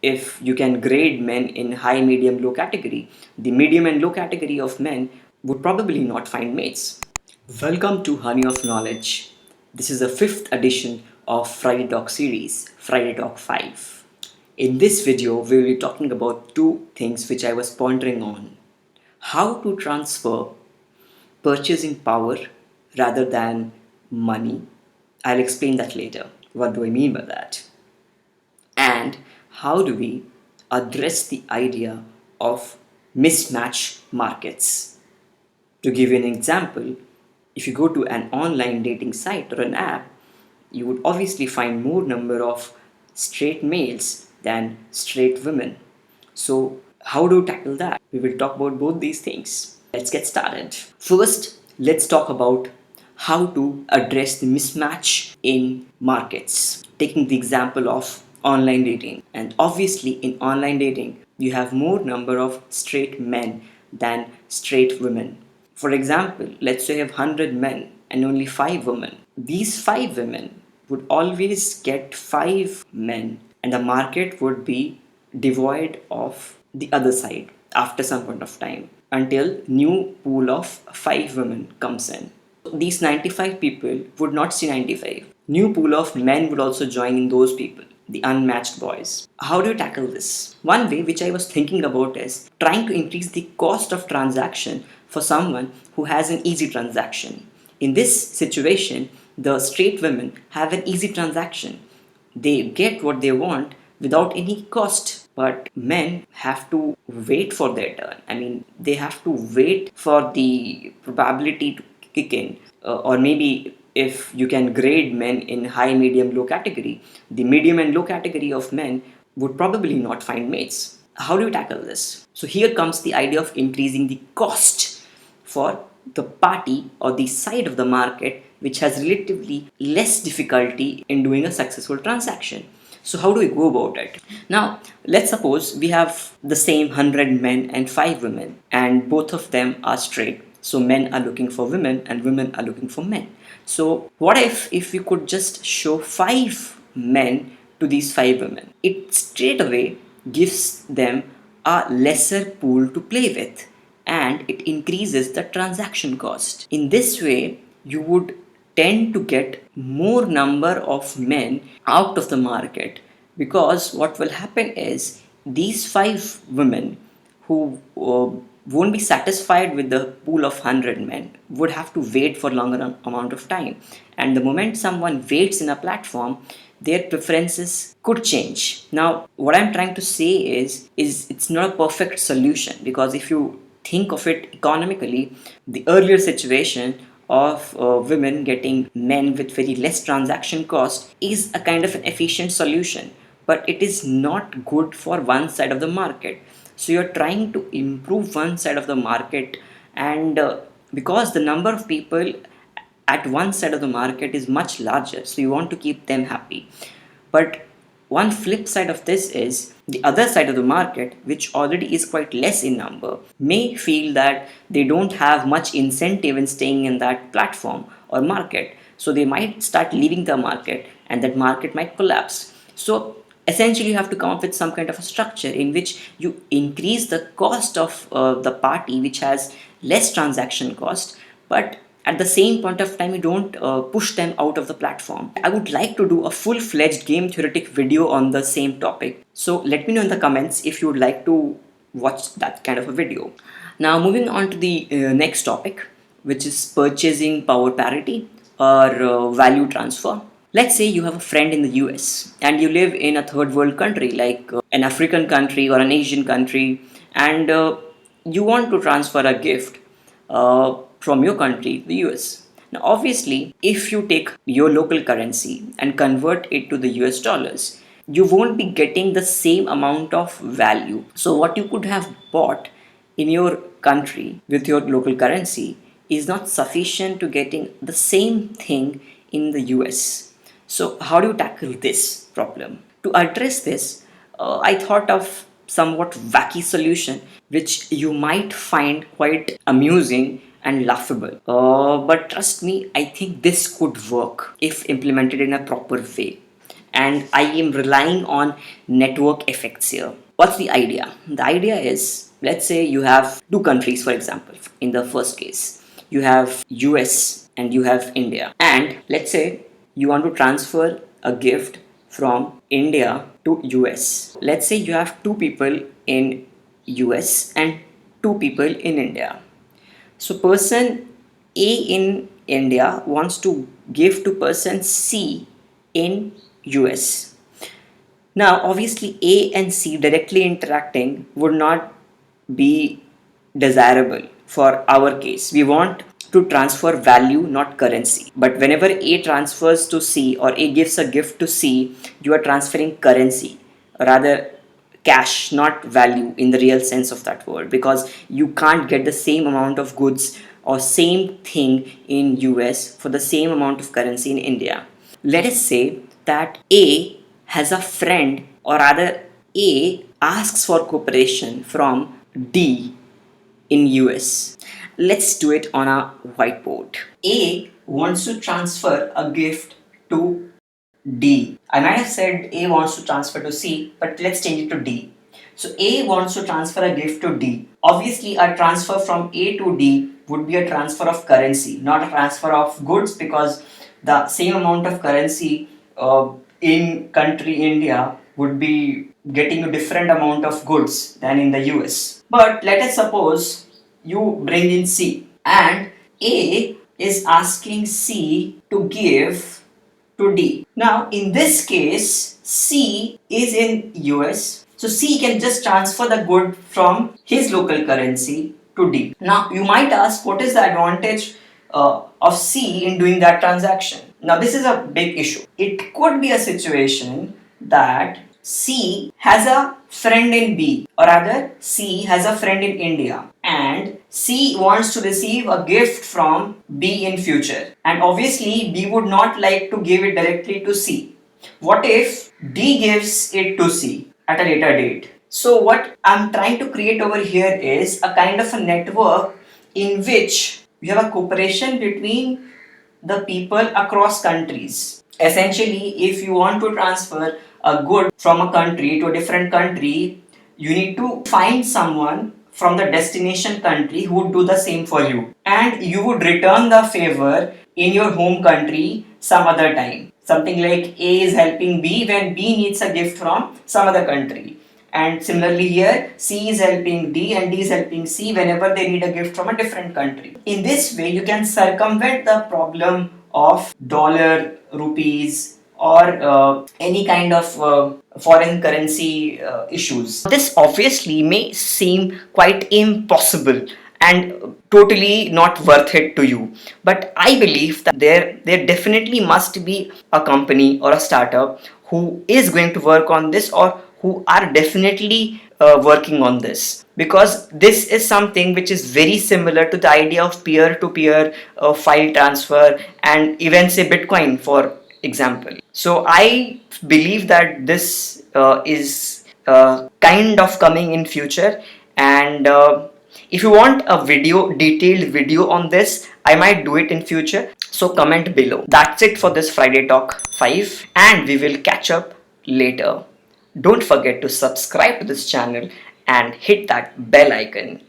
if you can grade men in high, medium, low category, the medium and low category of men would probably not find mates. Welcome to Honey of Knowledge. This is the fifth edition of Friday Talk series, Friday Talk 5. In this video, we will be talking about two things which I was pondering on. How to transfer purchasing power rather than money. I'll explain that later. What do I mean by that? And how do we address the idea of mismatch markets? To give you an example, if you go to an online dating site or an app, you would obviously find more number of straight males than straight women. So, how do you tackle that? We will talk about both these things. Let's get started. First, let's talk about how to address the mismatch in markets. Taking the example of online dating. And obviously, in online dating, you have more number of straight men than straight women. For example, let's say you have 100 men and only 5 women. These 5 women would always get 5 men, and the market would be devoid of the other side after some point of time until new pool of 5 women comes in. These 95 people would not see 95. New pool of men would also join in those people, the unmatched boys. How do you tackle this? One way which I was thinking about is trying to increase the cost of transaction for someone who has an easy transaction. In this situation, the straight women have an easy transaction. They get what they want without any cost, but men have to wait for their turn. I mean, they have to wait for the probability to kick in, or maybe if you can grade men in high, medium, low category, the medium and low category of men would probably not find mates. How do you tackle this? So here comes the idea of increasing the cost for the party or the side of the market which has relatively less difficulty in doing a successful transaction. So how do we go about it? Now, let's suppose we have the same 100 men and 5 women, and both of them are straight. So men are looking for women and women are looking for men. So what if we could just show 5 men to these 5 women? It straight away gives them a lesser pool to play with, and it increases the transaction cost. In this way, you would tend to get more number of men out of the market, because what will happen is these 5 women who won't be satisfied with the pool of 100 men would have to wait for longer amount of time, and the moment someone waits in a platform, their preferences could change. Now what I'm trying to say is it's not a perfect solution, because if you think of it economically, the earlier situation of women getting men with very less transaction cost is a kind of an efficient solution, but it is not good for one side of the market. So you're trying to improve one side of the market, and because the number of people at one side of the market is much larger, so you want to keep them happy. But one flip side of this is the other side of the market, which already is quite less in number, may feel that they don't have much incentive in staying in that platform or market. So they might start leaving the market, and that market might collapse. So essentially, you have to come up with some kind of a structure in which you increase the cost of the party which has less transaction cost, but at the same point of time you don't push them out of the platform. I would like to do a full-fledged game theoretic video on the same topic, so let me know in the comments if you would like to watch that kind of a video. Now moving on to the next topic, which is purchasing power parity or value transfer. Let's say you have a friend in the US and you live in a third world country like an African country or an Asian country, and you want to transfer a gift from your country, the US. Now, obviously, if you take your local currency and convert it to the US dollars, you won't be getting the same amount of value. So, what you could have bought in your country with your local currency is not sufficient to getting the same thing in the US. So, how do you tackle this problem? To address this, I thought of somewhat wacky solution which you might find quite amusing and laughable. But trust me, I think this could work if implemented in a proper way. and I am relying on network effects here. What's the idea? The idea is, let's say you have two countries, for example. In the first case, you have US and you have India, and let's say you want to transfer a gift from India to US. Let's say you have two people in US and two people in India. So person A in India wants to give to person C in US. Now obviously A and C directly interacting would not be desirable for our case. We want to transfer value, not currency. But whenever A transfers to C or A gives a gift to C, you are transferring currency, rather cash, not value in the real sense of that word, because you can't get the same amount of goods or same thing in US for the same amount of currency in India. Let us say that A has a friend, or rather A asks for cooperation from D in US. Let's do it on a whiteboard. A wants to transfer a gift to D. I might have said A wants to transfer to C, but let's change it to D. So A wants to transfer a gift to D. Obviously, a transfer from A to D would be a transfer of currency, not a transfer of goods, because the same amount of currency in country India would be getting a different amount of goods than in the US. But let us suppose you bring in C and A is asking C to give to D. Now in this case C is in US, so C can just transfer the good from his local currency to D. Now you might ask, what is the advantage of C in doing that transaction? Now this is a big issue. It could be a situation that C has a friend in B, or rather C has a friend in India, and C wants to receive a gift from B in future, and obviously B would not like to give it directly to C. What if D gives it to C at a later date? So what I'm trying to create over here is a kind of a network in which we have a cooperation between the people across countries. Essentially, if you want to transfer a good from a country to a different country, you need to find someone from the destination country who would do the same for you, and you would return the favor in your home country some other time. Something like A is helping B when B needs a gift from some other country. And similarly here, C is helping D and D is helping C whenever they need a gift from a different country. In this way, you can circumvent the problem of dollar, rupees, or any kind of foreign currency issues. This obviously may seem quite impossible and totally not worth it to you, but I believe that there definitely must be a company or a startup who is going to work on this, or who are definitely working on this, because this is something which is very similar to the idea of peer-to-peer file transfer and even say Bitcoin, for example. So I believe that this is kind of coming in future, and if you want a detailed video on this, I might do it in future. So comment below. That's it for this Friday Talk 5, and we will catch up later. Don't forget to subscribe to this channel and hit that bell icon.